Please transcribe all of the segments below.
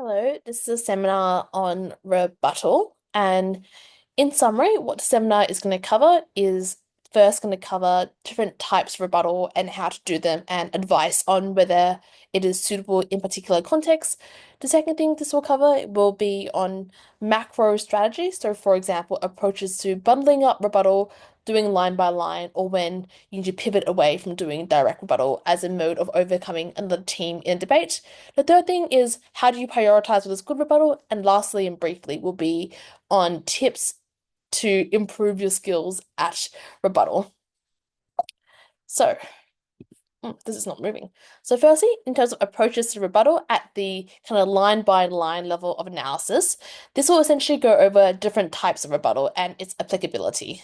Hello, this is a seminar on rebuttal. And in summary, what the seminar is going to cover is first going to cover different types of rebuttal and how to do them and advice on whether it is suitable in particular contexts. The second thing this will cover will be on macro strategy. So, for example, approaches to bundling up rebuttal, doing line by line, or when you need to pivot away from doing direct rebuttal as a mode of overcoming another team in a debate. The third thing is how do you prioritize what is good rebuttal? And lastly and briefly will be on tips to improve your skills at rebuttal. So, this is not moving. So firstly, in terms of approaches to rebuttal at the kind of line by line level of analysis, this will essentially go over different types of rebuttal and its applicability.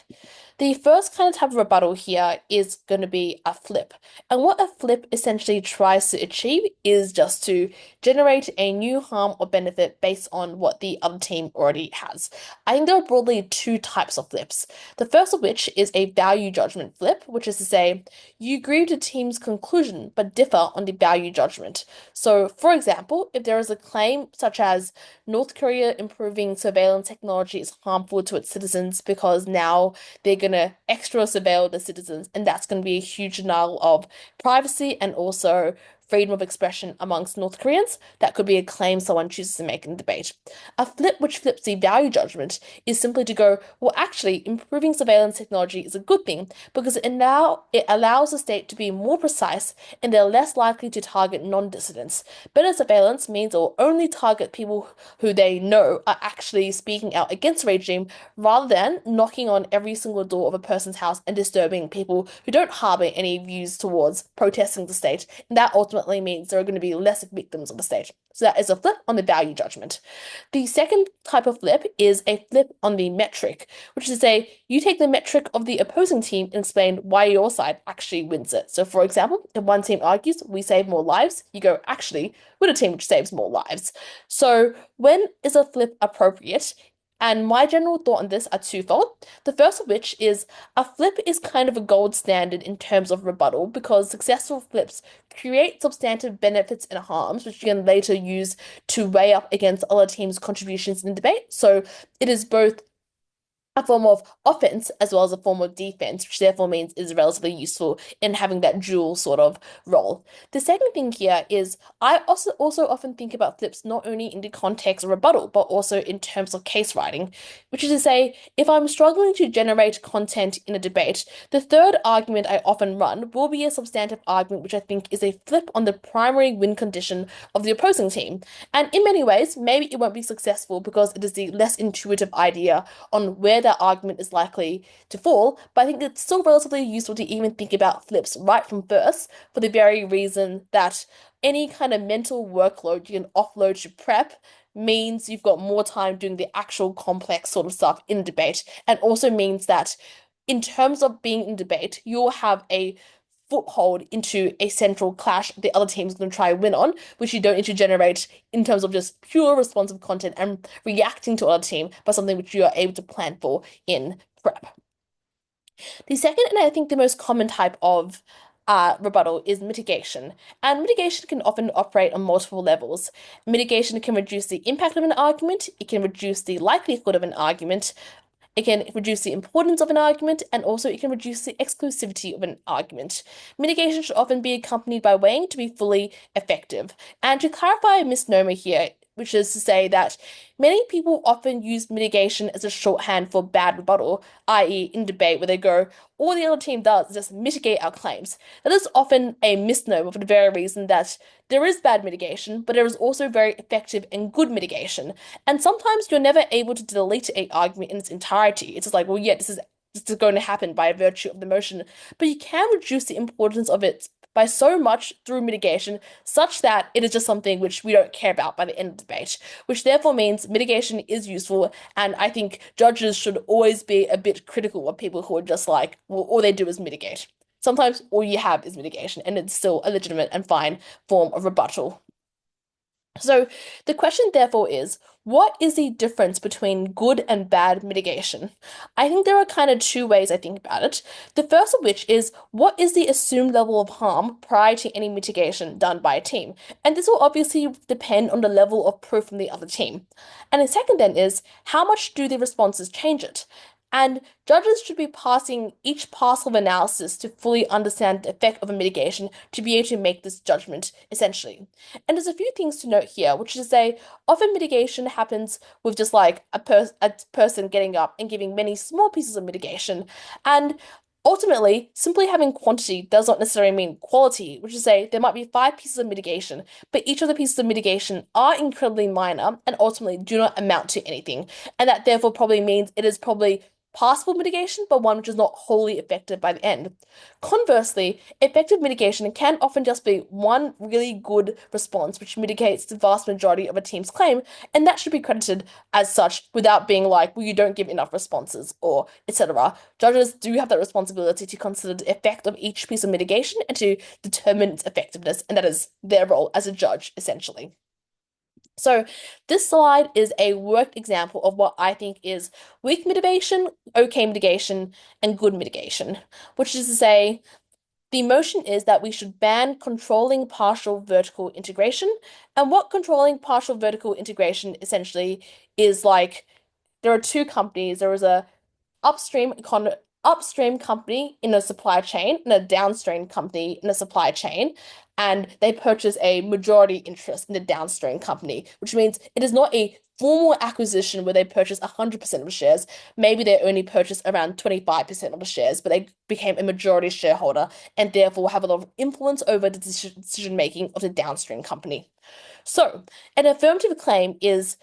The first kind of type of rebuttal here is going to be a flip. And what a flip essentially tries to achieve is just to generate a new harm or benefit based on what the other team already has. I think there are broadly two types of flips. The first of which is a value judgment flip, which is to say, you agree with the team's conclusion but differ on the value judgment. So, for example, if there is a claim such as North Korea improving surveillance technology is harmful to its citizens because now they're going to extra surveil the citizens, and that's going to be a huge denial of privacy and also freedom of expression amongst North Koreans. That could be a claim someone chooses to make in the debate. A flip which flips the value judgment is simply to go, well, actually, improving surveillance technology is a good thing because it allows the state to be more precise and they're less likely to target non-dissidents. Better surveillance means it will only target people who they know are actually speaking out against the regime rather than knocking on every single door of a person's house and disturbing people who don't harbor any views towards protesting the state. And that ultimately means there are going to be less victims of the state. So that is a flip on the value judgment. The second type of flip is a flip on the metric, which is to say you take the metric of the opposing team and explain why your side actually wins it. So, for example, if one team argues we save more lives, you go, actually, we're a team which saves more lives. So, when is a flip appropriate? And my general thought on this are twofold. The first of which is a flip is kind of a gold standard in terms of rebuttal because successful flips create substantive benefits and harms, which you can later use to weigh up against other teams' contributions in the debate. So it is both a form of offense as well as a form of defense, which therefore means is relatively useful in having that dual sort of role. The second thing here is I also often think about flips not only in the context of rebuttal, but also in terms of case writing, which is to say, if I'm struggling to generate content in a debate, the third argument I often run will be a substantive argument, which I think is a flip on the primary win condition of the opposing team. And in many ways, maybe it won't be successful because it is the less intuitive idea on where that argument is likely to fall, but I think it's still relatively useful to even think about flips right from first for the very reason that any kind of mental workload you can offload to prep means you've got more time doing the actual complex sort of stuff in debate, and also means that in terms of being in debate, you'll have a foothold into a central clash the other team's going to try and win on, which you don't need to generate in terms of just pure responsive content and reacting to other team, but something which you are able to plan for in prep. The second, and I think the most common type of rebuttal is mitigation. And mitigation can often operate on multiple levels. Mitigation can reduce the impact of an argument, it can reduce the likelihood of an argument, it can reduce the importance of an argument, and also it can reduce the exclusivity of an argument. Mitigation should often be accompanied by weighing to be fully effective. And to clarify a misnomer here, which is to say that many people often use mitigation as a shorthand for bad rebuttal, i.e., in debate where they go, all the other team does is just mitigate our claims. That is often a misnomer for the very reason that there is bad mitigation, but there is also very effective and good mitigation. And sometimes you're never able to delete a argument in its entirety. It's just like, well, yeah, this is going to happen by virtue of the motion, but you can reduce the importance of it by so much through mitigation, such that it is just something which we don't care about by the end of the debate, which therefore means mitigation is useful. And I think judges should always be a bit critical of people who are just like, well, all they do is mitigate. Sometimes all you have is mitigation, and it's still a legitimate and fine form of rebuttal. So the question, therefore, is what is the difference between good and bad mitigation? I think there are kind of two ways I think about it. The first of which is what is the assumed level of harm prior to any mitigation done by a team? And this will obviously depend on the level of proof from the other team. And the second then is how much do the responses change it? And judges should be passing each pass of analysis to fully understand the effect of a mitigation to be able to make this judgment, essentially. And there's a few things to note here, which is to say, often mitigation happens with just like a person getting up and giving many small pieces of mitigation. And ultimately, simply having quantity does not necessarily mean quality, which is to say, there might be five pieces of mitigation, but each of the pieces of mitigation are incredibly minor and ultimately do not amount to anything. And that therefore probably means it is probably passable mitigation, but one which is not wholly effective by the end. Conversely, effective mitigation can often just be one really good response which mitigates the vast majority of a team's claim, and that should be credited as such without being like, well, you don't give enough responses or etc. Judges do have that responsibility to consider the effect of each piece of mitigation and to determine its effectiveness, and that is their role as a judge, essentially. So this slide is a worked example of what I think is weak mitigation, okay mitigation, and good mitigation, which is to say, the motion is that we should ban controlling partial vertical integration. And what controlling partial vertical integration essentially is like, there are two companies. There is a upstream company in a supply chain and a downstream company in a supply chain, and they purchase a majority interest in the downstream company, which means it is not a formal acquisition where they purchase 100% of the shares. Maybe they only purchased around 25% of the shares, but they became a majority shareholder and therefore have a lot of influence over the decision making of the downstream company. So, an affirmative claim is,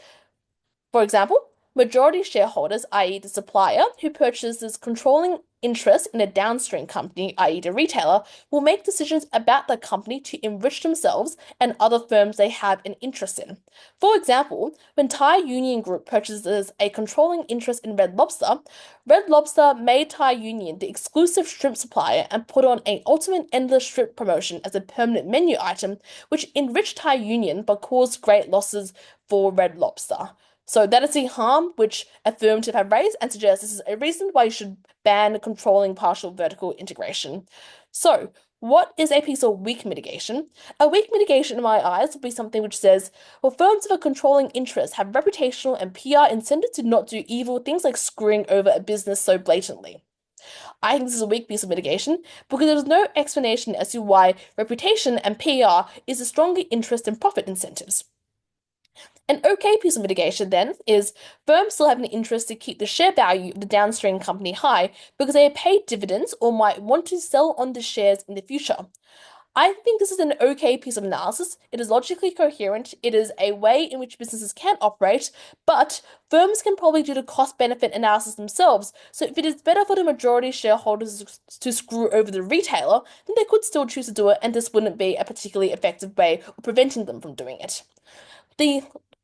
for example, majority shareholders, i.e., the supplier who purchases controlling interest in a downstream company, i.e., the retailer, will make decisions about the company to enrich themselves and other firms they have an interest in. For example, when Thai Union Group purchases a controlling interest in Red Lobster made Thai Union the exclusive shrimp supplier and put on an ultimate endless shrimp promotion as a permanent menu item, which enriched Thai Union but caused great losses for Red Lobster. So that is the harm which affirmative have raised and suggest this is a reason why you should ban controlling partial vertical integration. So, what is a piece of weak mitigation? A weak mitigation, in my eyes, would be something which says, well, firms of a controlling interest have reputational and PR incentives to not do evil things like screwing over a business so blatantly. I think this is a weak piece of mitigation because there is no explanation as to why reputation and PR is a stronger interest than profit incentives. An okay piece of mitigation, then, is firms still have an interest to keep the share value of the downstream company high because they are paid dividends or might want to sell on the shares in the future. I think this is an okay piece of analysis. It is logically coherent. It is a way in which businesses can operate, but firms can probably do the cost benefit analysis themselves. So if it is better for the majority shareholders to screw over the retailer, then they could still choose to do it, and this wouldn't be a particularly effective way of preventing them from doing it. The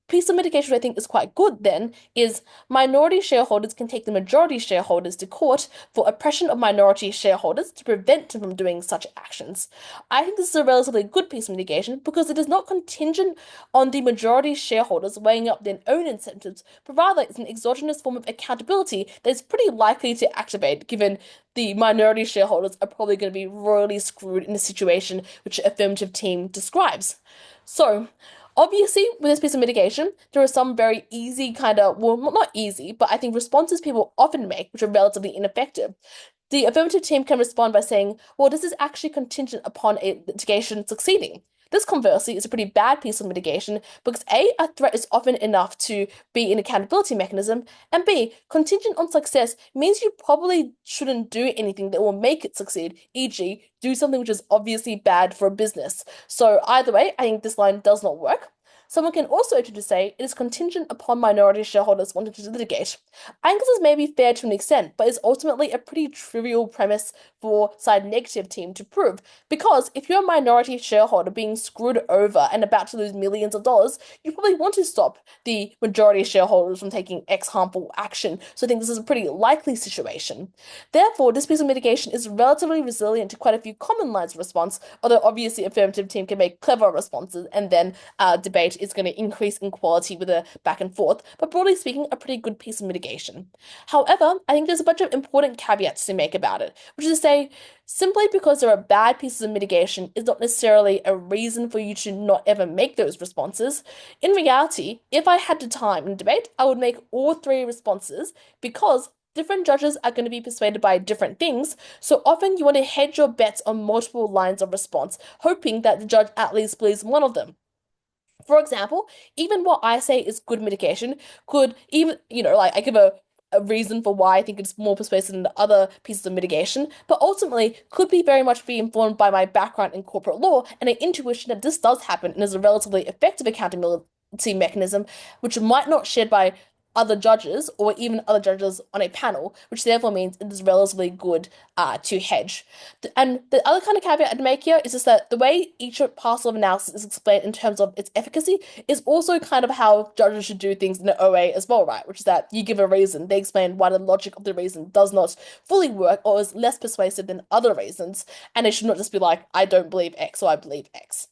piece of mitigation I think is quite good then is minority shareholders can take the majority shareholders to court for oppression of minority shareholders to prevent them from doing such actions. I think this is a relatively good piece of mitigation because it is not contingent on the majority shareholders weighing up their own incentives, but rather it's an exogenous form of accountability that is pretty likely to activate given the minority shareholders are probably going to be royally screwed in the situation which the affirmative team describes. So, obviously, with this piece of mitigation, there are some very easy kind of, well, not easy, but I think responses people often make, which are relatively ineffective. The affirmative team can respond by saying, well, this is actually contingent upon a litigation succeeding. This, conversely, is a pretty bad piece of mitigation because A, a threat is often enough to be an accountability mechanism, and B, contingent on success means you probably shouldn't do anything that will make it succeed, e.g., do something which is obviously bad for a business. So either way, I think this line does not work. Someone can also attempt to say it is contingent upon minority shareholders wanting to litigate. I think this is maybe fair to an extent, but is ultimately a pretty trivial premise for side negative team to prove. Because if you're a minority shareholder being screwed over and about to lose millions of dollars, you probably want to stop the majority shareholders from taking X harmful action. So I think this is a pretty likely situation. Therefore, this piece of mitigation is relatively resilient to quite a few common lines of response, although obviously affirmative team can make clever responses and then debate is going to increase in quality with a back and forth, but broadly speaking, a pretty good piece of mitigation. However, I think there's a bunch of important caveats to make about it, which is to say, simply because there are bad pieces of mitigation is not necessarily a reason for you to not ever make those responses. In reality, if I had the time in debate, I would make all three responses because different judges are going to be persuaded by different things. So often you want to hedge your bets on multiple lines of response, hoping that the judge at least believes one of them. For example, even what I say is good mitigation could even, like I give a reason for why I think it's more persuasive than the other pieces of mitigation, but ultimately could be very much be informed by my background in corporate law and an intuition that this does happen and is a relatively effective accountability mechanism, which might not shared by other judges or even other judges on a panel, which therefore means it is relatively good to hedge. And the other kind of caveat I'd make here is just that the way each parcel of analysis is explained in terms of its efficacy is also kind of how judges should do things in the OA as well, right? Which is that you give a reason, they explain why the logic of the reason does not fully work or is less persuasive than other reasons, and they should not just be like, I don't believe X or I believe X.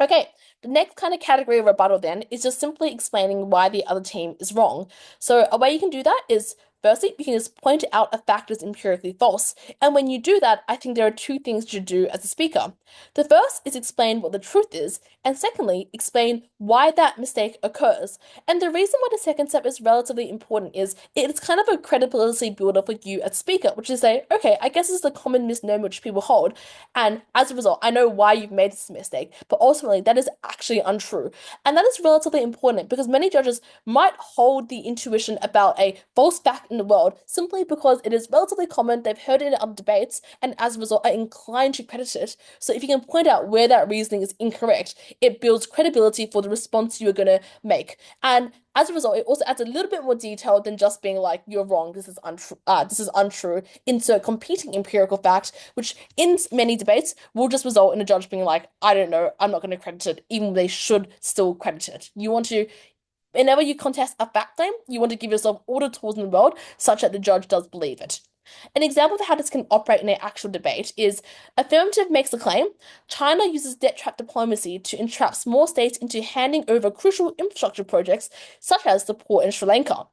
Okay, the next kind of category of rebuttal then is just simply explaining why the other team is wrong. So a way you can do that is firstly, you can just point out a fact is empirically false. And when you do that, I think there are two things you should do as a speaker. The first is explain what the truth is, and secondly, explain why that mistake occurs. And the reason why the second step is relatively important is it's kind of a credibility builder for you as speaker, which is say, okay, I guess this is a common misnomer which people hold. And as a result, I know why you've made this mistake, but ultimately that is actually untrue. And that is relatively important because many judges might hold the intuition about a false fact in the world simply because it is relatively common, they've heard it in other debates, and as a result are inclined to credit it. So if you can point out where that reasoning is incorrect, it builds credibility for the response you are going to make. And as a result, it also adds a little bit more detail than just being like, you're wrong, this is untrue, insert competing empirical fact, which in many debates will just result in a judge being like, I don't know, I'm not going to credit it, even though they should still credit it. You want to, whenever you contest a fact claim, you want to give yourself all the tools in the world such that the judge does believe it. An example of how this can operate in an actual debate is affirmative makes a claim. China uses debt trap diplomacy to entrap small states into handing over crucial infrastructure projects, such as the port in Sri Lanka.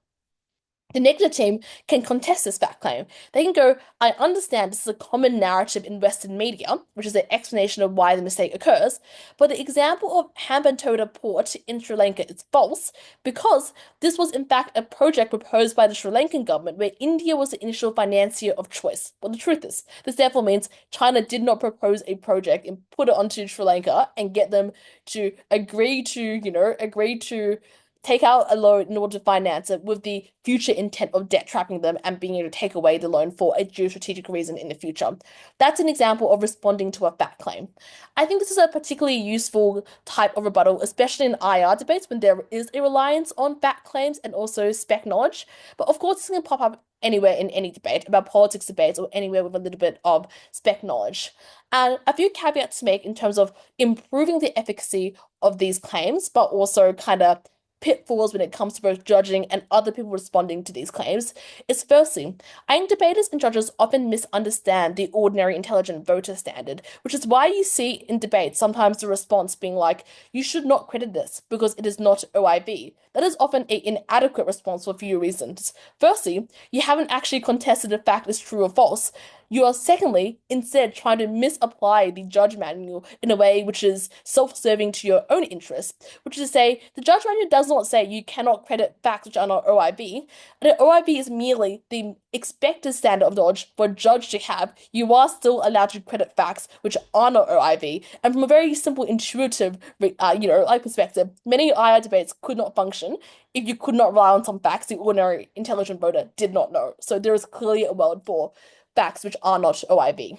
The negative team can contest this fact claim. They can go, I understand this is a common narrative in Western media, which is an explanation of why the mistake occurs, but the example of Hambantota Port in Sri Lanka is false because this was in fact a project proposed by the Sri Lankan government where India was the initial financier of choice. Well, the truth is, this therefore means China did not propose a project and put it onto Sri Lanka and get them to agree to take out a loan in order to finance it with the future intent of debt trapping them and being able to take away the loan for a geostrategic reason in the future. That's an example of responding to a fact claim. I think this is a particularly useful type of rebuttal, especially in IR debates when there is a reliance on fact claims and also spec knowledge. But of course, this can pop up anywhere in any debate about politics debates or anywhere with a little bit of spec knowledge. And a few caveats to make in terms of improving the efficacy of these claims, but also kind of pitfalls when it comes to both judging and other people responding to these claims is firstly, I think debaters and judges often misunderstand the ordinary intelligent voter standard, which is why you see in debates sometimes the response being like, you should not credit this because it is not OIV. That is often an inadequate response for a few reasons. Firstly, you haven't actually contested the fact is true or false. You are secondly instead trying to misapply the judge manual in a way which is self-serving to your own interests, which is to say the judge manual does not say you cannot credit facts which are not OIV, and an OIV is merely the expected standard of knowledge for a judge to have. You are still allowed to credit facts which are not OIV, and from a very simple, intuitive, perspective, many IR debates could not function if you could not rely on some facts the ordinary intelligent voter did not know. So there is clearly a world for facts which are not OIV.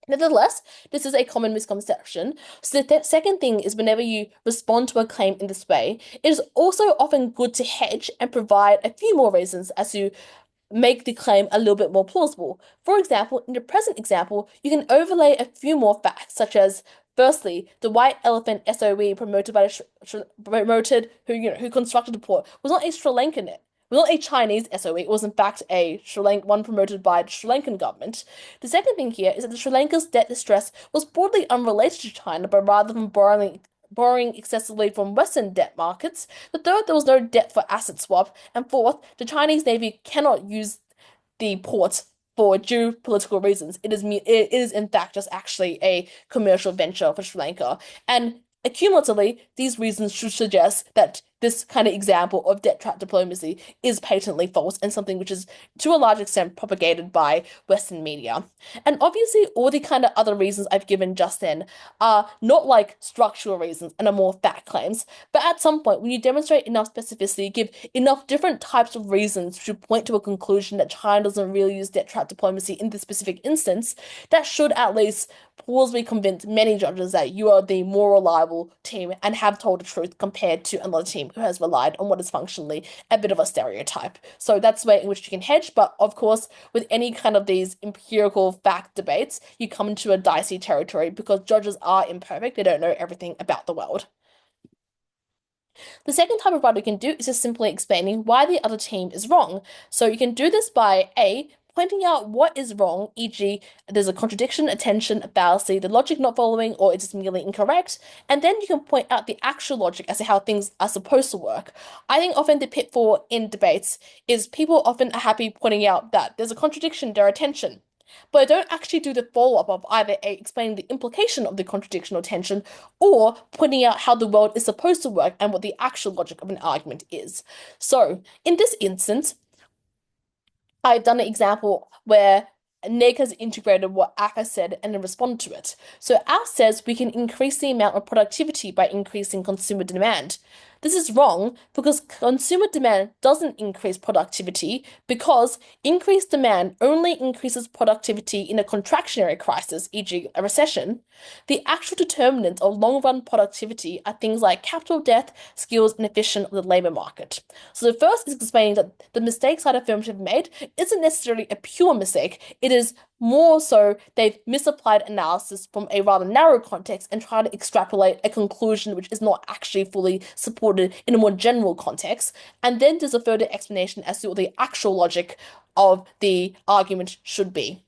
Nevertheless, this is a common misconception. So the second thing is whenever you respond to a claim in this way, it is also often good to hedge and provide a few more reasons as to make the claim a little bit more plausible. For example, in the present example, you can overlay a few more facts, such as firstly, the white elephant SOE promoted by who constructed the port was not a Sri Lankan was not a Chinese SOE, it was in fact a one promoted by the Sri Lankan government. The second thing here is that the Sri Lanka's debt distress was broadly unrelated to China, but rather from borrowing excessively from Western debt markets. The third, there was no debt for asset swap. And fourth, the Chinese Navy cannot use the port for geopolitical reasons. It is in fact just actually a commercial venture for Sri Lanka. And accumulatively, these reasons should suggest that this kind of example of debt trap diplomacy is patently false and something which is to a large extent propagated by Western media. And obviously, all the kind of other reasons I've given just then are not like structural reasons and are more fact claims. But at some point, when you demonstrate enough specificity, give enough different types of reasons to point to a conclusion that China doesn't really use debt trap diplomacy in this specific instance, that should at least plausibly convince many judges that you are the more reliable team and have told the truth compared to another team who has relied on what is functionally a bit of a stereotype. So that's the way in which you can hedge. But of course, with any kind of these empirical fact debates, you come into a dicey territory because judges are imperfect. They don't know everything about the world. The second type of rebuttal you can do is just simply explaining why the other team is wrong. So you can do this by A, pointing out what is wrong, e.g., there's a contradiction, a tension, a fallacy, the logic not following, or it's just merely incorrect. And then you can point out the actual logic as to how things are supposed to work. I think often the pitfall in debates is people often are happy pointing out that there's a contradiction, there are tension. But I don't actually do the follow-up of either A, explaining the implication of the contradiction or tension, or pointing out how the world is supposed to work and what the actual logic of an argument is. So, in this instance, I've done an example where Neg has integrated what Ak has said and then responded to it. So Ak says we can increase the amount of productivity by increasing consumer demand. This is wrong because consumer demand doesn't increase productivity because increased demand only increases productivity in a contractionary crisis, e.g., a recession. The actual determinants of long-run productivity are things like capital depth, skills, and efficiency of the labor market. So the first is explaining that the mistakes that firms have made isn't necessarily a pure mistake. It is more so they've misapplied analysis from a rather narrow context and try to extrapolate a conclusion which is not actually fully supported in a more general context. And then there's a further explanation as to what the actual logic of the argument should be.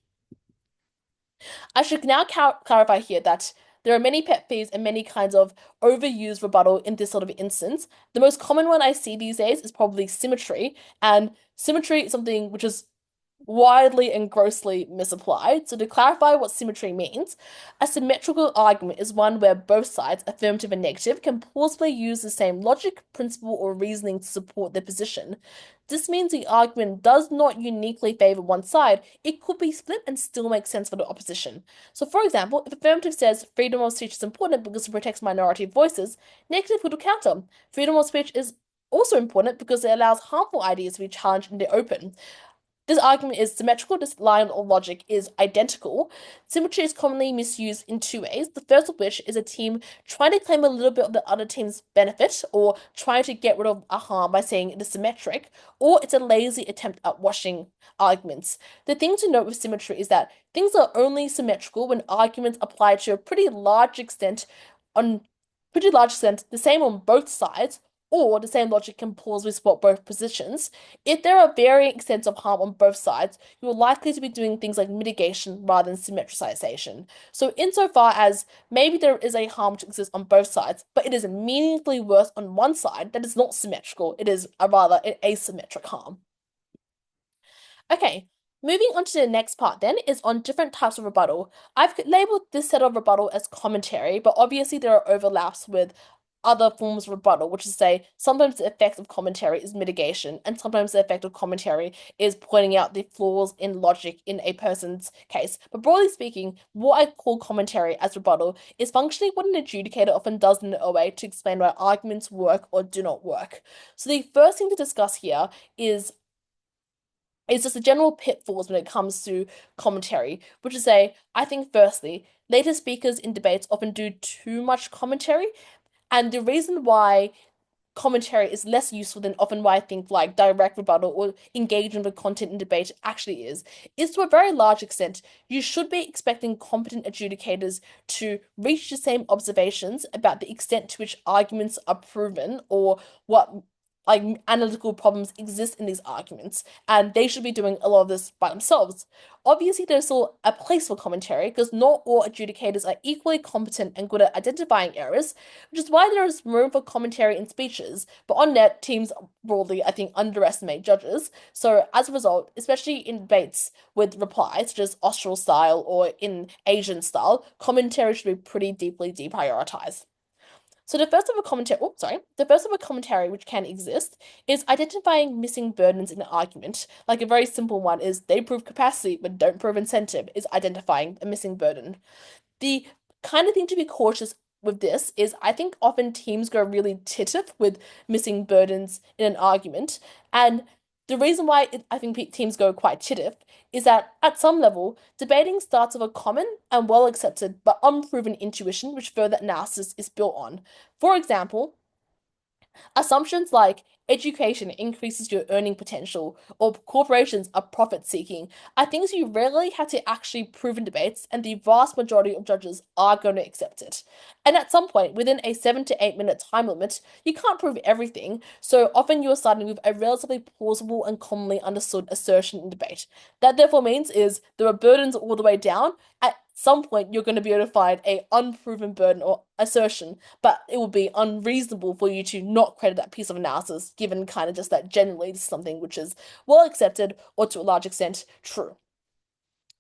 I should now clarify here that there are many pet peeves and many kinds of overused rebuttal in this sort of instance. The most common one I see these days is probably symmetry, and symmetry is something which is widely and grossly misapplied. So to clarify what symmetry means, a symmetrical argument is one where both sides, affirmative and negative, can plausibly use the same logic, principle, or reasoning to support their position. This means the argument does not uniquely favor one side. It could be split and still make sense for the opposition. So for example, if affirmative says freedom of speech is important because it protects minority voices, negative would counter. Freedom of speech is also important because it allows harmful ideas to be challenged in the open. This argument is symmetrical. This line of logic is identical. Symmetry is commonly misused in two ways. The first of which is a team trying to claim a little bit of the other team's benefit or trying to get rid of a harm by saying it is symmetric, or it's a lazy attempt at washing arguments. The thing to note with symmetry is that things are only symmetrical when arguments apply to a pretty large extent the same on both sides, or the same logic can plausibly support both positions. If there are varying extents of harm on both sides, you are likely to be doing things like mitigation rather than symmetricization. So insofar as maybe there is a harm to exist on both sides, but it is meaningfully worse on one side, that is not symmetrical. It is a rather an asymmetric harm. Okay, moving on to the next part then is on different types of rebuttal. I've labeled this set of rebuttal as commentary, but obviously there are overlaps with other forms of rebuttal, which is to say sometimes the effect of commentary is mitigation, and sometimes the effect of commentary is pointing out the flaws in logic in a person's case. But broadly speaking, what I call commentary as rebuttal is functionally what an adjudicator often does in a way to explain why arguments work or do not work. So the first thing to discuss here is just the general pitfalls when it comes to commentary, which is say, I think firstly, later speakers in debates often do too much commentary, and the reason why commentary is less useful than often why I think like direct rebuttal or engagement with content in debate actually is to a very large extent, you should be expecting competent adjudicators to reach the same observations about the extent to which arguments are proven or what like analytical problems exist in these arguments, and they should be doing a lot of this by themselves. Obviously, there's still a place for commentary because not all adjudicators are equally competent and good at identifying errors, which is why there is room for commentary in speeches. But on net, teams broadly, I think, underestimate judges. So as a result, especially in debates with replies, such as Austral style or in Asian style, commentary should be pretty deeply deprioritized. So the first of a commentary which can exist is identifying missing burdens in an argument. Like a very simple one is they prove capacity but don't prove incentive is identifying a missing burden. The kind of thing to be cautious with this is I think often teams go really titiff with missing burdens in an argument. And the reason why I think teams go quite titiff is that at some level, debating starts with a common and well accepted but unproven intuition which further analysis is built on. For example, assumptions like education increases your earning potential or corporations are profit seeking are things you rarely have to actually prove in debates, and the vast majority of judges are going to accept it. And at some point, within a 7 to 8 minute time limit, you can't prove everything, so often you're starting with a relatively plausible and commonly understood assertion in debate. That therefore means is there are burdens all the way down. At some point, you're going to be able to find a unproven burden or assertion, but it will be unreasonable for you to not credit that piece of analysis, given kind of just that generally this is something which is well accepted or to a large extent true.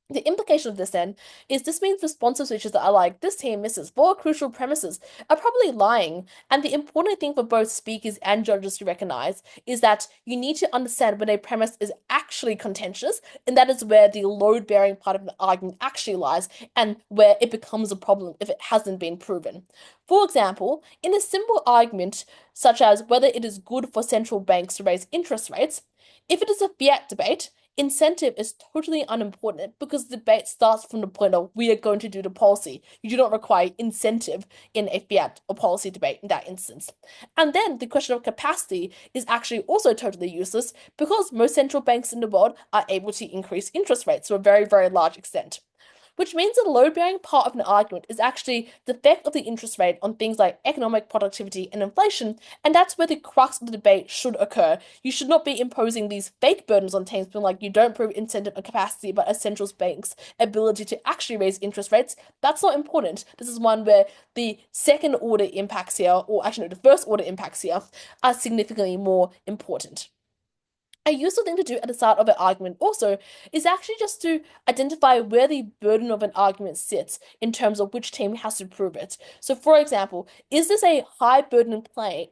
The implication of this then is this means responsive switches that are like, this team misses four crucial premises are probably lying. And the important thing for both speakers and judges to recognize is that you need to understand when a premise is actually contentious, and that is where the load-bearing part of the argument actually lies, and where it becomes a problem if it hasn't been proven. For example, in a simple argument such as whether it is good for central banks to raise interest rates, if it is a fiat debate, incentive is totally unimportant because the debate starts from the point of we are going to do the policy. You do not require incentive in a fiat or policy debate in that instance. And then the question of capacity is actually also totally useless because most central banks in the world are able to increase interest rates to a very, very large extent, which means the load-bearing part of an argument is actually the effect of the interest rate on things like economic productivity and inflation, and that's where the crux of the debate should occur. You should not be imposing these fake burdens on teams, being like you don't prove incentive and capacity, but a central bank's ability to actually raise interest rates. That's not important. This is one where the second order impacts here, or actually no, the first order impacts here, are significantly more important. A useful thing to do at the start of an argument also is actually just to identify where the burden of an argument sits in terms of which team has to prove it. So, for example, is this a high burden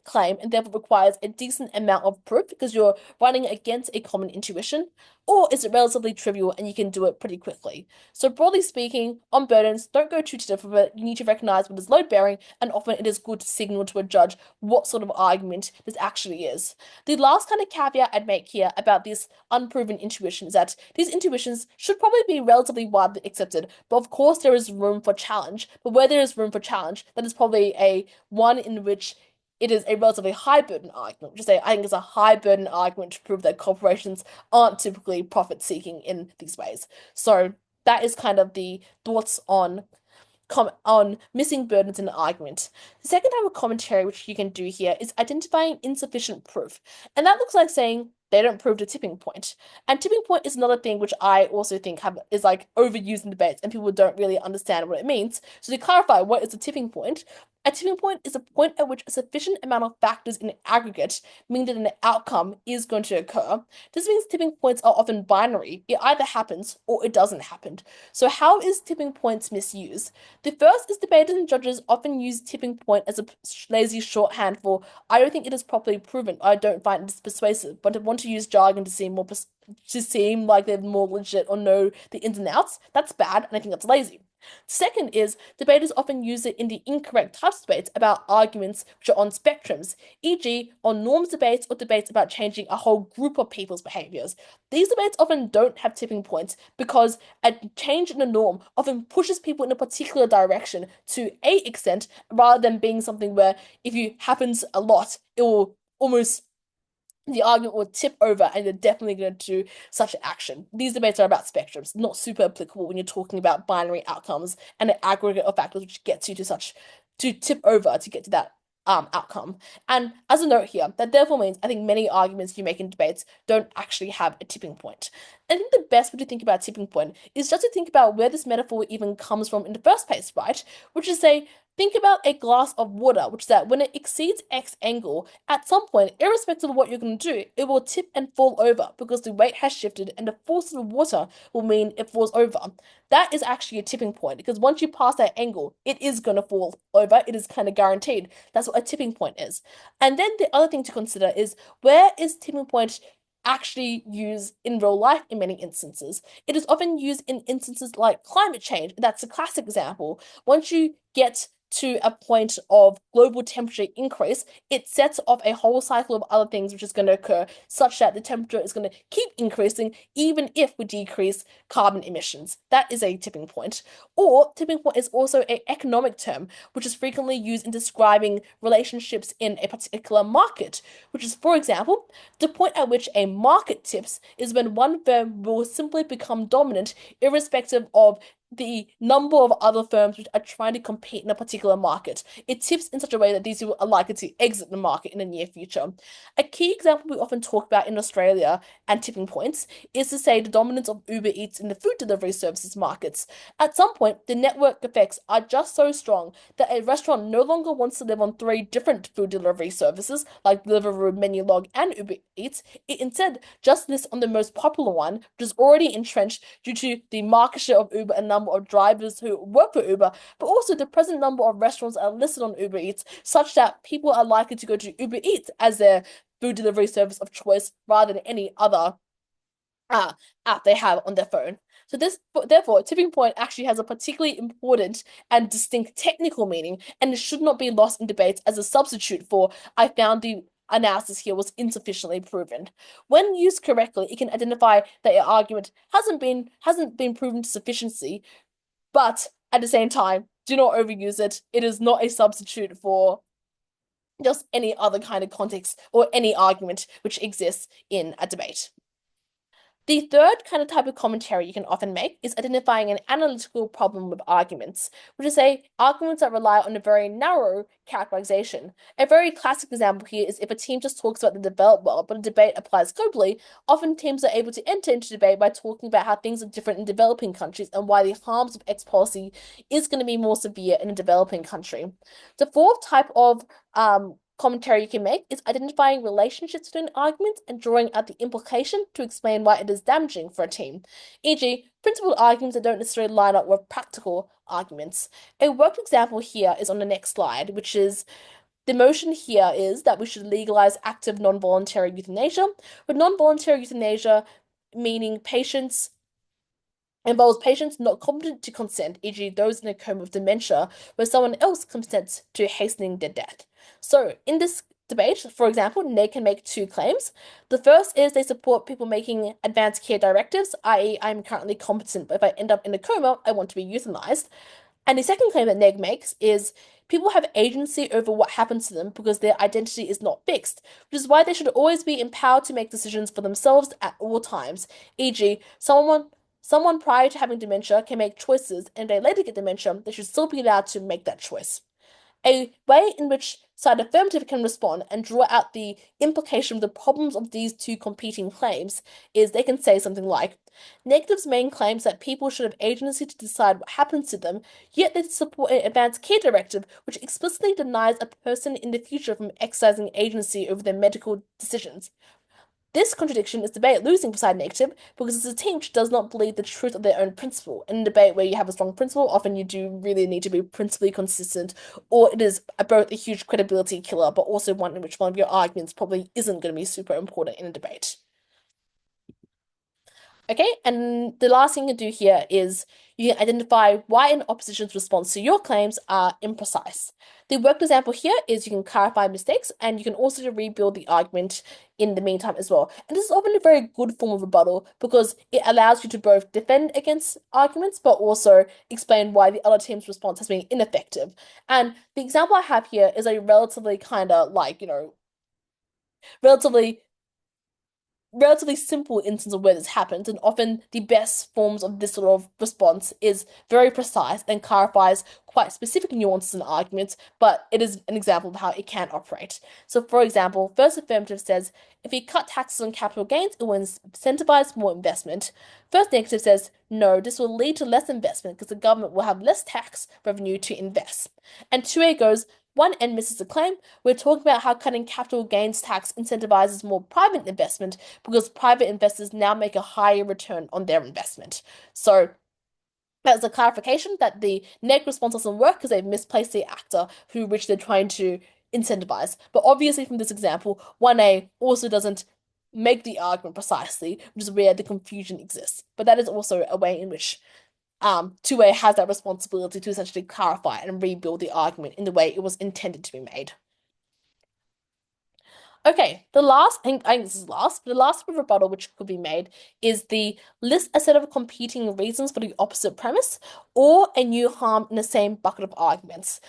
claim and therefore requires a decent amount of proof because you're running against a common intuition? Or is it relatively trivial and you can do it pretty quickly? So, broadly speaking, on burdens, don't go too stiff with it. You need to recognize what is load bearing, and often it is good to signal to a judge what sort of argument this actually is. The last kind of caveat I'd make here about this unproven intuition is that these intuitions should probably be relatively widely accepted, but of course there is room for challenge. But where there is room for challenge, that is probably a one in which it is a relatively high burden argument. Just say I think it's a high burden argument to prove that corporations aren't typically profit seeking in these ways. So that is kind of the thoughts on missing burdens in the argument. The second type of commentary which you can do here is identifying insufficient proof. And that looks like saying they don't prove the tipping point. And tipping point is another thing which I also think is like overused in debates and people don't really understand what it means. So to clarify what is a tipping point, a tipping point is a point at which a sufficient amount of factors in aggregate mean that an outcome is going to occur. This means tipping points are often binary. It either happens or it doesn't happen. So how is tipping points misused? The first is debaters and judges often use tipping point as a lazy shorthand for I don't think it is properly proven, I don't find it is persuasive, but I want to use jargon to seem like they're more legit or know the ins and outs. That's bad, and I think that's lazy. Second is debaters often use it in the incorrect types of debates about arguments which are on spectrums, e.g., on norms debates or debates about changing a whole group of people's behaviors. These debates often don't have tipping points because a change in the norm often pushes people in a particular direction to a extent rather than being something where if it happens a lot, it will almost the argument will tip over and you're definitely going to do such an action. These debates are about spectrums, not super applicable when you're talking about binary outcomes and an aggregate of factors which gets you to tip over to get to that outcome. And as a note here, that therefore means I think many arguments you make in debates don't actually have a tipping point. I think the best way to think about tipping point is just to think about where this metaphor even comes from in the first place, right? Which is say, think about a glass of water, which is that when it exceeds X angle, at some point, irrespective of what you're going to do, it will tip and fall over because the weight has shifted and the force of the water will mean it falls over. That is actually a tipping point because once you pass that angle, it is going to fall over. It is kind of guaranteed. That's what a tipping point is. And then the other thing to consider is where is tipping point actually used in real life in many instances? It is often used in instances like climate change. That's a classic example. Once you get to a point of global temperature increase, it sets off a whole cycle of other things which is going to occur, such that the temperature is going to keep increasing even if we decrease carbon emissions. That is a tipping point. Or tipping point is also an economic term, which is frequently used in describing relationships in a particular market, which is, for example, the point at which a market tips is when one firm will simply become dominant, irrespective of the number of other firms which are trying to compete in a particular market. It tips in such a way that these people are likely to exit the market in the near future. A key example we often talk about in Australia and tipping points is to say the dominance of Uber Eats in the food delivery services markets. At some point, the network effects are just so strong that a restaurant no longer wants to live on three different food delivery services like Deliveroo, Menulog, and Uber Eats. It instead just lists on the most popular one, which is already entrenched due to the market share of Uber and number of drivers who work for Uber, but also the present number of restaurants are listed on Uber Eats, such that people are likely to go to Uber Eats as their food delivery service of choice rather than any other uh, app they have on their phone. So this, therefore, tipping point actually has a particularly important and distinct technical meaning, and it should not be lost in debates as a substitute for I found the analysis here was insufficiently proven. When used correctly, it can identify that your argument hasn't been proven to sufficiency, but at the same time, do not overuse it. It is not a substitute for just any other kind of context or any argument which exists in a debate. The third kind of type of commentary you can often make is identifying an analytical problem with arguments, which is say arguments that rely on a very narrow characterization. A very classic example here is if a team just talks about the developed world, but a debate applies globally, often teams are able to enter into debate by talking about how things are different in developing countries and why the harms of X policy is going to be more severe in a developing country. The fourth type of commentary you can make is identifying relationships between arguments and drawing out the implication to explain why it is damaging for a team, e.g., principled arguments that don't necessarily line up with practical arguments. A worked example here is on the next slide, which is the motion here is that we should legalize active non-voluntary euthanasia, with non-voluntary euthanasia meaning patients involves patients not competent to consent, e.g., those in a coma with dementia, where someone else consents to hastening their death. So, in this debate, for example, they can make two claims. The first is they support people making advanced care directives, i.e., I'm currently competent, but if I end up in a coma, I want to be euthanized. And the second claim that Neg makes is people have agency over what happens to them because their identity is not fixed, which is why they should always be empowered to make decisions for themselves at all times. E.g., someone prior to having dementia can make choices, and if they later get dementia, they should still be allowed to make that choice. A way in which side affirmative can respond and draw out the implication of the problems of these two competing claims is they can say something like, negative's main claims that people should have agency to decide what happens to them, yet they support an advanced care directive which explicitly denies a person in the future from exercising agency over their medical decisions. This contradiction is debate losing for side negative because it's a team which does not believe the truth of their own principle. In a debate where you have a strong principle, often you do really need to be principally consistent, or it is both a huge credibility killer, but also one in which one of your arguments probably isn't going to be super important in a debate. Okay, and the last thing you do here is you can identify why an opposition's response to your claims are imprecise. The worked example here is you can clarify mistakes and you can also rebuild the argument in the meantime as well. And this is often a very good form of rebuttal because it allows you to both defend against arguments but also explain why the other team's response has been ineffective. And the example I have here is a relatively kind of like, relatively relatively simple instance of where this happens, and often the best forms of this sort of response is very precise and clarifies quite specific nuances in arguments, but it is an example of how it can operate. So, for example, first affirmative says, if we cut taxes on capital gains, it will incentivize more investment. First negative says, no, this will lead to less investment because the government will have less tax revenue to invest. And 2A goes, one end misses the claim. We're talking about how cutting capital gains tax incentivizes more private investment because private investors now make a higher return on their investment. So that's a clarification that the neg response doesn't work because they've misplaced the actor which they're trying to incentivize. But obviously, from this example, 1A also doesn't make the argument precisely, which is where the confusion exists. But that is also a way in which 2A has that responsibility to essentially clarify and rebuild the argument in the way it was intended to be made. Okay, I think this is last, but the last rebuttal which could be made is the list a set of competing reasons for the opposite premise or a new harm in the same bucket of arguments.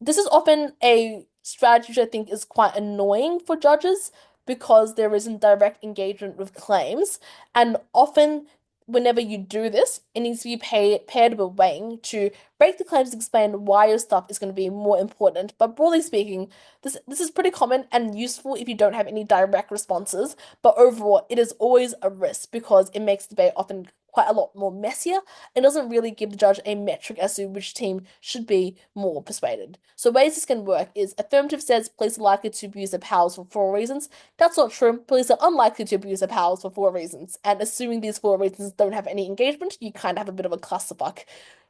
This is often a strategy which I think is quite annoying for judges because there isn't direct engagement with claims. And often, whenever you do this, it needs to be paired with weighing to break the claims and explain why your stuff is going to be more important. But broadly speaking, this is pretty common and useful if you don't have any direct responses. But overall, it is always a risk because it makes debate often quite a lot more messier and doesn't really give the judge a metric as to which team should be more persuaded. So ways this can work is affirmative says police are likely to abuse their powers for 4 reasons. That's not true. Police are unlikely to abuse their powers for 4 reasons. And assuming these 4 reasons don't have any engagement, you kind of have a bit of a clusterfuck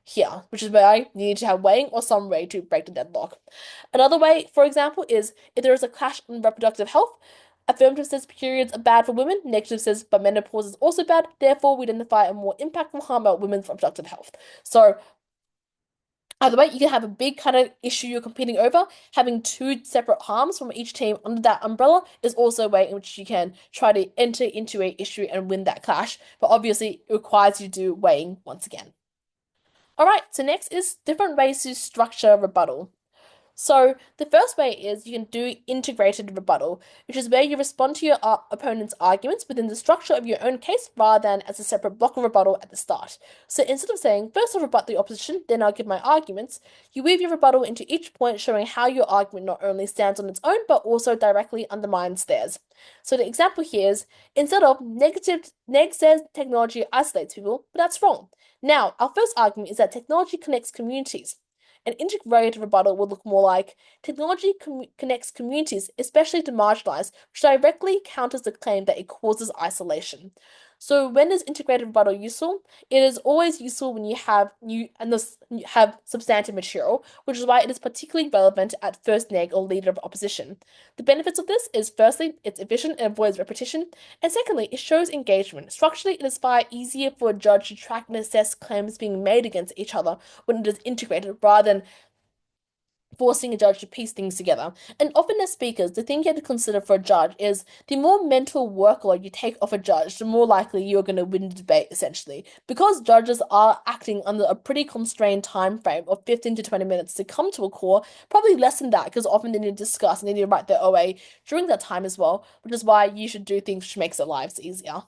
here, which is why you need to have weighing or some way to break the deadlock. Another way, for example, is if there is a clash in reproductive health. Affirmative says periods are bad for women. Negative says but menopause is also bad. Therefore, we identify a more impactful harm about women's reproductive health. So either way, you can have a big kind of issue you're competing over. Having two separate harms from each team under that umbrella is also a way in which you can try to enter into a issue and win that clash. But obviously, it requires you to do weighing once again. All right, so next is different ways to structure rebuttal. So the first way is you can do integrated rebuttal, which is where you respond to your opponent's arguments within the structure of your own case rather than as a separate block of rebuttal at the start. So instead of saying, first I'll rebut the opposition, then I'll give my arguments, you weave your rebuttal into each point showing how your argument not only stands on its own, but also directly undermines theirs. So the example here is, instead of neg says technology isolates people, but that's wrong. Now, our first argument is that technology connects communities. An integrated rebuttal would look more like technology connects communities, especially the marginalized, which directly counters the claim that it causes isolation. So when is integrated rebuttal useful? It is always useful when you have you have substantive material, which is why it is particularly relevant at first neg or leader of opposition. The benefits of this is firstly, it's efficient and avoids repetition, and secondly, it shows engagement. Structurally, it is far easier for a judge to track and assess claims being made against each other when it is integrated rather than forcing a judge to piece things together. And often as speakers, the thing you have to consider for a judge is the more mental workload you take off a judge, the more likely you're going to win the debate, essentially. Because judges are acting under a pretty constrained time frame of 15 to 20 minutes to come to a core, probably less than that, because often they need to discuss and they need to write their OA during that time as well, which is why you should do things which makes their lives easier.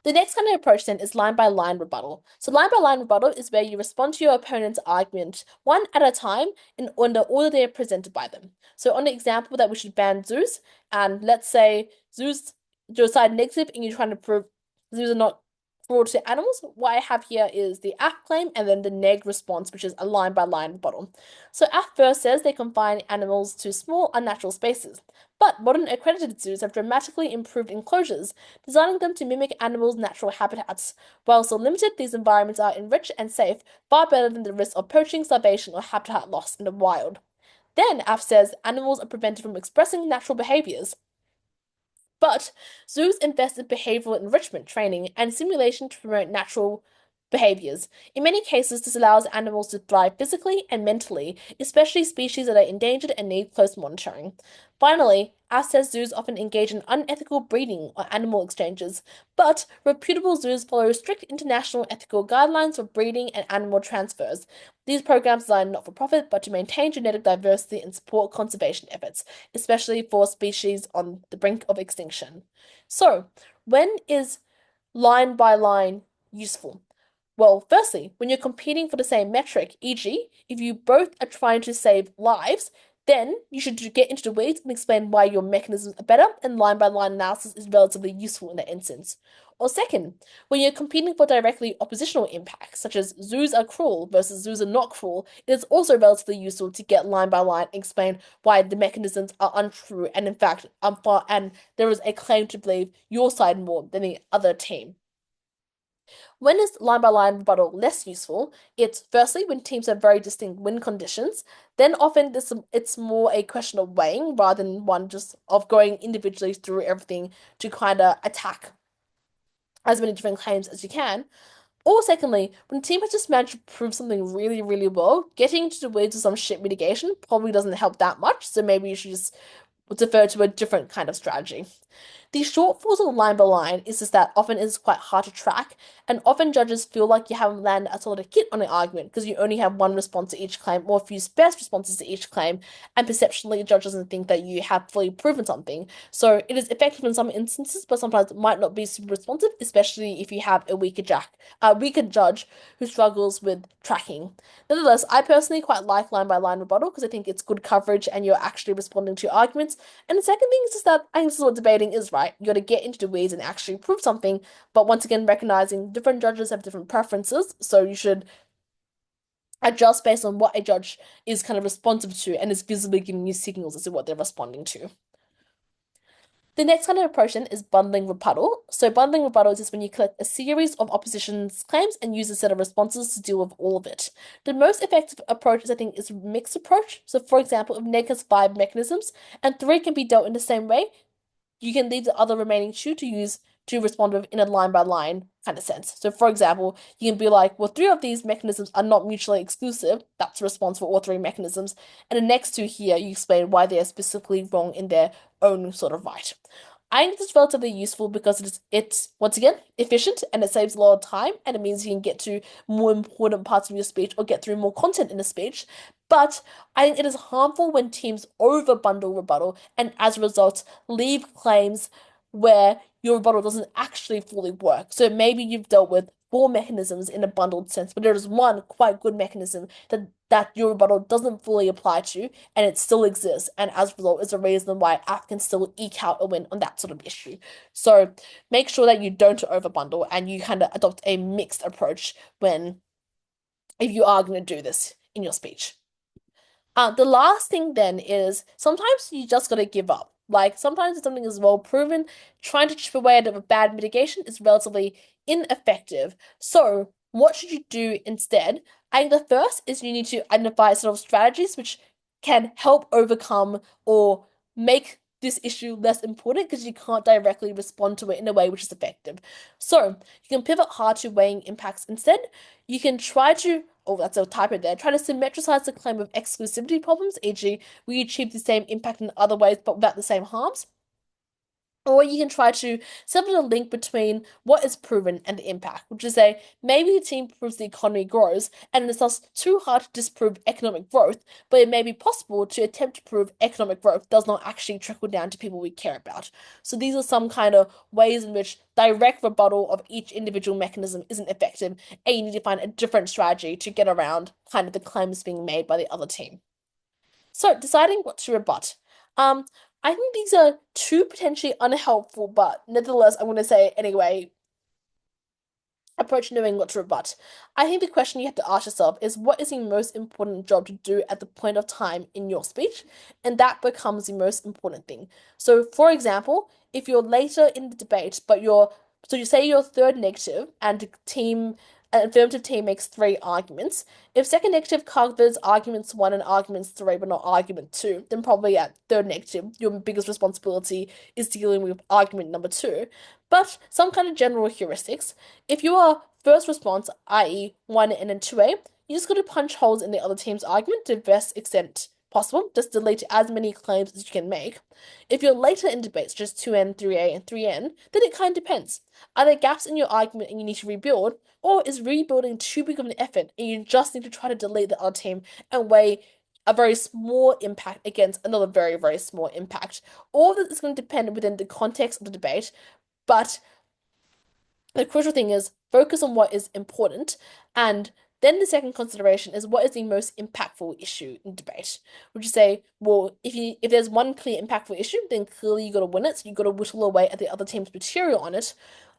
The next kind of approach then is line by line rebuttal. So line by line rebuttal is where you respond to your opponent's argument one at a time in the order they are presented by them. So on the example that we should ban zoos, and let's say zoos side negative and you're trying to prove zoos are not cruel to animals, what I have here is the AF claim and then the neg response, which is a line by line rebuttal. So AF first says they confine animals to small unnatural spaces. But modern accredited zoos have dramatically improved enclosures, designing them to mimic animals' natural habitats. While still limited, these environments are enriched and safe, far better than the risk of poaching, starvation, or habitat loss in the wild. Then, AF says animals are prevented from expressing natural behaviors. But zoos invest in behavioral enrichment training and simulation to promote natural behaviors. In many cases, this allows animals to thrive physically and mentally, especially species that are endangered and need close monitoring. Finally, as said, zoos often engage in unethical breeding or animal exchanges, but reputable zoos follow strict international ethical guidelines for breeding and animal transfers. These programs are designed not for profit, but to maintain genetic diversity and support conservation efforts, especially for species on the brink of extinction. So, when is line by line useful? Well, firstly, when you're competing for the same metric, e.g., if you both are trying to save lives, then you should get into the weeds and explain why your mechanisms are better, and line by line analysis is relatively useful in that instance. Or second, when you're competing for directly oppositional impacts, such as zoos are cruel versus zoos are not cruel, it is also relatively useful to get line by line and explain why the mechanisms are untrue and in fact unfair, and there is a claim to believe your side more than the other team. When is line by line rebuttal less useful? It's firstly when teams have very distinct win conditions. Then often it's more a question of weighing rather than one just of going individually through everything to kind of attack as many different claims as you can. Or secondly, when a team has just managed to prove something really, really well, getting into the weeds of some shit mitigation probably doesn't help that much. So maybe you should just defer to a different kind of strategy. The shortfalls of line by line is just that often it's quite hard to track, and often judges feel like you haven't landed a solid hit on an argument because you only have one response to each claim or a few sparse responses to each claim, and perceptually, a judge doesn't think that you have fully proven something. So it is effective in some instances, but sometimes it might not be super responsive, especially if you have a weaker judge who struggles with tracking. Nevertheless, I personally quite like line by line rebuttal because I think it's good coverage and you're actually responding to arguments. And the second thing is just that I think this is what debating is, right? You got to get into the weeds and actually prove something. But once again, recognizing different judges have different preferences, so you should adjust based on what a judge is kind of responsive to and is visibly giving you signals as to what they're responding to. The next kind of approach then is bundling rebuttal. So bundling rebuttal is just when you collect a series of opposition's claims and use a set of responses to deal with all of it. The most effective approach, I think, is a mixed approach. So for example, if Neg has 5 mechanisms and 3 can be dealt in the same way, you can leave the other remaining 2 to use to respond with in a line by line kind of sense. So for example, you can be like, well, 3 of these mechanisms are not mutually exclusive. That's a response for all 3 mechanisms. And the next 2 here, you explain why they are specifically wrong in their own sort of right. I think this is relatively useful because it's once again efficient and it saves a lot of time and it means you can get to more important parts of your speech or get through more content in a speech. But I think it is harmful when teams overbundle rebuttal and as a result leave claims where your rebuttal doesn't actually fully work. So maybe you've dealt with 4 mechanisms in a bundled sense, but there is one quite good mechanism that your rebuttal doesn't fully apply to, and it still exists, and as a result, is a reason why app can still eke out a win on that sort of issue. So make sure that you don't overbundle and you kind of adopt a mixed approach when if you are going to do this in your speech. The last thing then is sometimes you just gotta give up. Like sometimes if something is well proven, trying to chip away at a bad mitigation is relatively ineffective. So what should you do instead? I think the first is you need to identify sort of strategies which can help overcome or make this issue less important because you can't directly respond to it in a way which is effective. So you can pivot hard to weighing impacts instead. You can try to oh, that's a typo there, try to symmetricize the claim of exclusivity problems, e.g., we achieve the same impact in other ways but without the same harms. Or you can try to separate a link between what is proven and the impact, which is say maybe the team proves the economy grows, and it's thus too hard to disprove economic growth, but it may be possible to attempt to prove economic growth does not actually trickle down to people we care about. So these are some kind of ways in which direct rebuttal of each individual mechanism isn't effective, and you need to find a different strategy to get around kind of the claims being made by the other team. So deciding what to rebut. Um, I think these are two potentially unhelpful, but nevertheless, I'm going to say anyway, approach knowing what to rebut. I think the question you have to ask yourself is what is the most important job to do at the point of time in your speech? And that becomes the most important thing. So, for example, if you're later in the debate, so you say you're third negative and an affirmative team makes 3 arguments. If second negative covers arguments 1 and arguments 3, but not argument 2, then probably at third negative, your biggest responsibility is dealing with argument number 2. But some kind of general heuristics. If you are first response, i.e., 1A and then 2A, you just got to punch holes in the other team's argument to the best extent possible. Just delete as many claims as you can make. If you're later in debates, just 2N, 3A, and 3N, then it kind of depends. Are there gaps in your argument and you need to rebuild, or is rebuilding too big of an effort and you just need to try to delete the other team and weigh a very small impact against another very, very small impact? All of this is going to depend within the context of the debate, but the crucial thing is focus on what is important, and then the second consideration is what is the most impactful issue in debate. Would you say, well, if there's one clear impactful issue, then clearly you got to win it, so you got to whittle away at the other team's material on it.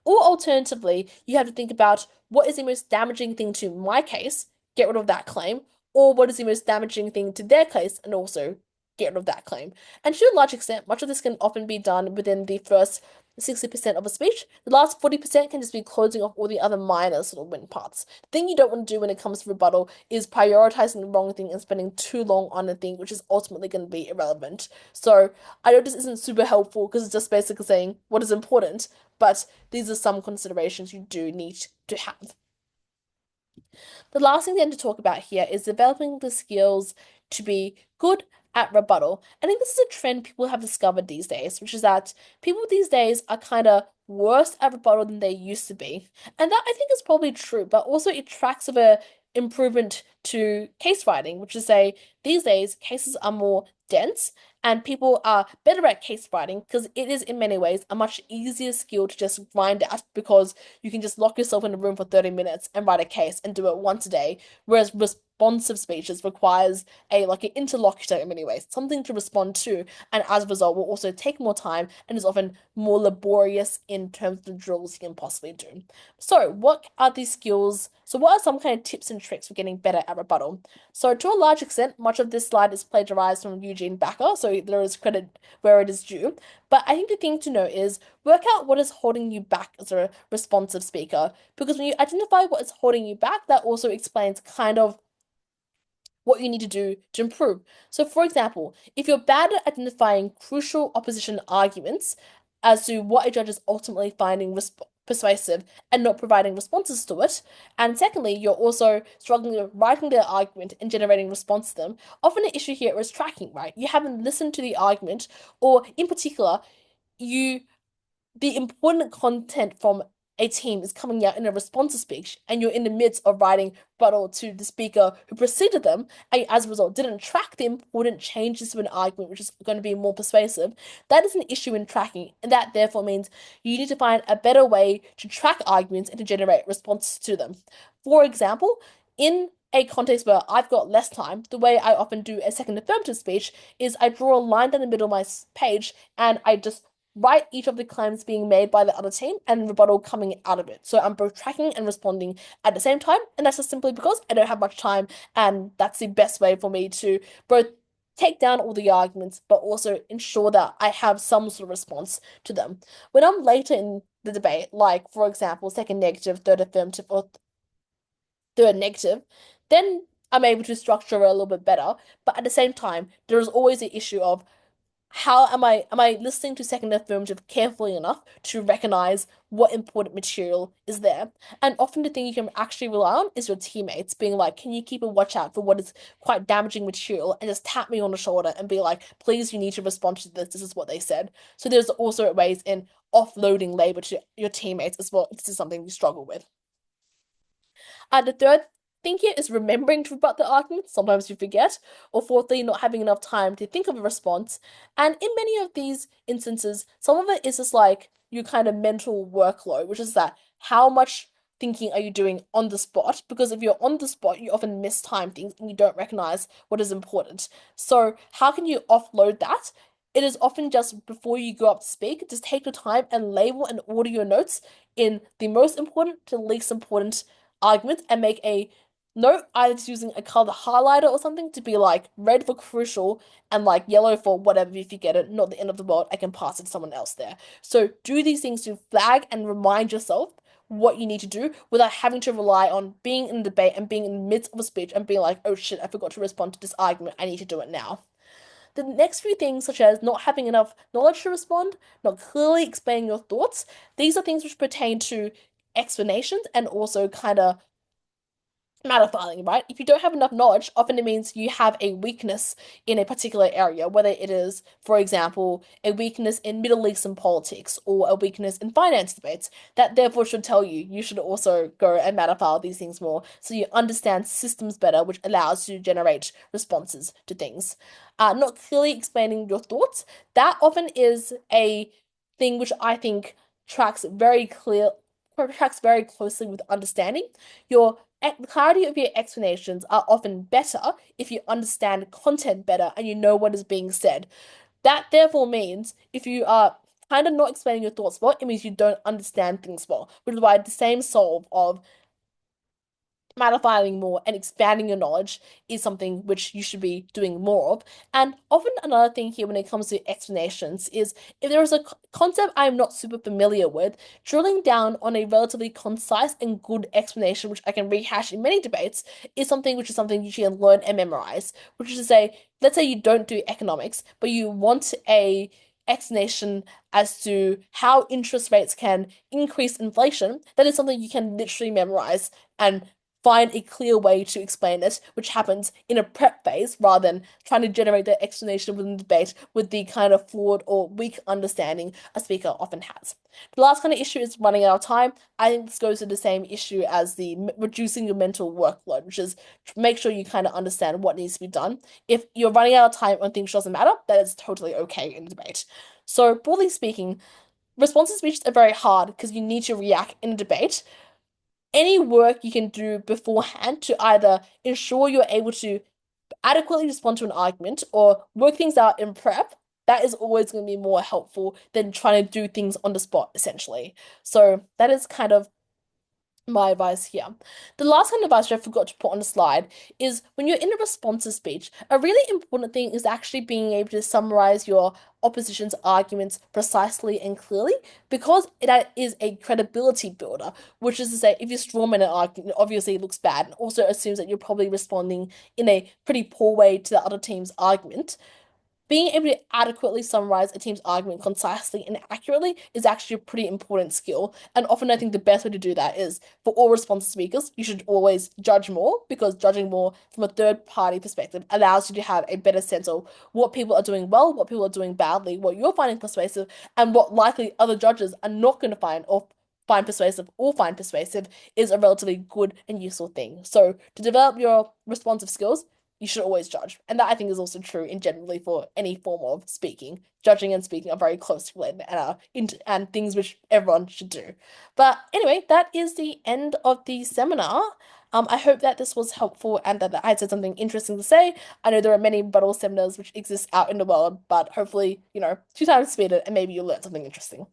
Or alternatively, you have to think about what is the most damaging thing to my case, get rid of that claim, or what is the most damaging thing to their case, and also get rid of that claim. And to a large extent, much of this can often be done within the first 60% of a speech. The last 40% can just be closing off all the other minor sort of win parts. The thing you don't want to do when it comes to rebuttal is prioritizing the wrong thing and spending too long on a thing which is ultimately going to be irrelevant. So I know this isn't super helpful because it's just basically saying what is important, but these are some considerations you do need to have. The last thing then to talk about here is developing the skills to be good at rebuttal. I think this is a trend people have discovered these days, which is that people these days are kind of worse at rebuttal than they used to be. And that I think is probably true, but also it tracks with a improvement to case writing, which is say these days cases are more dense and people are better at case writing because it is in many ways a much easier skill to just grind at because you can just lock yourself in a room for 30 minutes and write a case and do it once a day, whereas responsive speeches requires a like an interlocutor in many ways, something to respond to, and as a result will also take more time and is often more laborious in terms of the drills you can possibly do. So what are these skills? So what are some kind of tips and tricks for getting better at rebuttal? So to a large extent, much of this slide is plagiarized from Eugene Bakker, so there is credit where it is due. But I think the thing to know is work out what is holding you back as a responsive speaker, because when you identify what is holding you back, that also explains kind of what you need to do to improve. So, for example, if you're bad at identifying crucial opposition arguments as to what a judge is ultimately finding persuasive and not providing responses to it, and secondly, you're also struggling with writing their argument and generating response to them, often an issue here is tracking, right? You haven't listened to the argument, or in particular, you the important content from a team is coming out in a responsive speech, and you're in the midst of writing rebuttal to the speaker who preceded them, and as a result didn't track the important changes to an argument which is going to be more persuasive, that is an issue in tracking, and that therefore means you need to find a better way to track arguments and to generate responses to them. For example, in a context where I've got less time, the way I often do a second affirmative speech is I draw a line down the middle of my page and I just write each of the claims being made by the other team and rebuttal coming out of it. So I'm both tracking and responding at the same time, and that's just simply because I don't have much time, and that's the best way for me to both take down all the arguments, but also ensure that I have some sort of response to them. When I'm later in the debate, like for example, second negative, third affirmative, or third negative, then I'm able to structure it a little bit better. But at the same time, there is always the issue of how am I listening to second affirmative carefully enough to recognize what important material is there? And often the thing you can actually rely on is your teammates being like, can you keep a watch out for what is quite damaging material and just tap me on the shoulder and be like, please, you need to respond to this. This is what they said. So there's also ways in offloading labor to your teammates as well. This is something we struggle with. The third thing here is remembering to rebut the argument. Sometimes you forget. Or fourthly, not having enough time to think of a response. And in many of these instances, some of it is just like your kind of mental workload, which is that how much thinking are you doing on the spot? Because if you're on the spot, you often miss time things and you don't recognize what is important. So how can you offload that? It is often just before you go up to speak, just take the time and label and order your notes in the most important to least important arguments and make a note, either just using a color highlighter or something to be like red for crucial and like yellow for whatever if you get it, not the end of the world, I can pass it to someone else there. So do these things to flag and remind yourself what you need to do without having to rely on being in a debate and being in the midst of a speech and being like, oh shit, I forgot to respond to this argument. I need to do it now. the next few things, such as not having enough knowledge to respond, not clearly explaining your thoughts, these are things which pertain to explanations and also kind of matter filing, right? If you don't have enough knowledge, often it means you have a weakness in a particular area, whether it is, for example, a weakness in Middle Eastern politics or a weakness in finance debates. That therefore should tell you you should also go and matter file these things more so you understand systems better, which allows you to generate responses to things. Not clearly explaining your thoughts, that often is a thing which I think tracks very clear tracks very closely with understanding. Your the clarity of your explanations are often better if you understand content better and you know what is being said. That therefore means if you are kind of not explaining your thoughts well, it means you don't understand things well, which is why the same solve of modifying more and expanding your knowledge is something which you should be doing more of. And often another thing here when it comes to explanations is if there is a concept I'm not super familiar with, drilling down on a relatively concise and good explanation, which I can rehash in many debates, is something you can learn and memorize. Which is to say, let's say you don't do economics, but you want a explanation as to how interest rates can increase inflation, that is something you can literally memorize and find a clear way to explain it, which happens in a prep phase rather than trying to generate that explanation within the debate with the kind of flawed or weak understanding a speaker often has. The last kind of issue is running out of time. I think this goes to the same issue as the reducing your mental workload, which is make sure you kind of understand what needs to be done. If you're running out of time on things which doesn't matter, that is totally okay in a debate. So, broadly speaking, responsive speeches are very hard because you need to react in a debate. Any work you can do beforehand to either ensure you're able to adequately respond to an argument or work things out in prep, that is always going to be more helpful than trying to do things on the spot, essentially. So that is kind of my advice here. The last kind of advice I forgot to put on the slide is when you're in a responsive speech, a really important thing is actually being able to summarize your opposition's arguments precisely and clearly because that is a credibility builder, which is to say, if you strawman an argument, obviously it looks bad and also assumes that you're probably responding in a pretty poor way to the other team's argument. Being able to adequately summarize a team's argument concisely and accurately is actually a pretty important skill. And often I think the best way to do that is for all responsive speakers, you should always judge more because judging more from a third party perspective allows you to have a better sense of what people are doing well, what people are doing badly, what you're finding persuasive, and what likely other judges are not going to find persuasive is a relatively good and useful thing. So to develop your responsive skills, you should always judge. And that I think is also true in generally for any form of speaking. Judging and speaking are very closely related and are and things which everyone should do. But anyway, that is the end of the seminar. I hope that this was helpful and that I had said something interesting to say. I know there are many rebuttal seminars which exist out in the world, but hopefully, two times speed it and maybe you'll learn something interesting.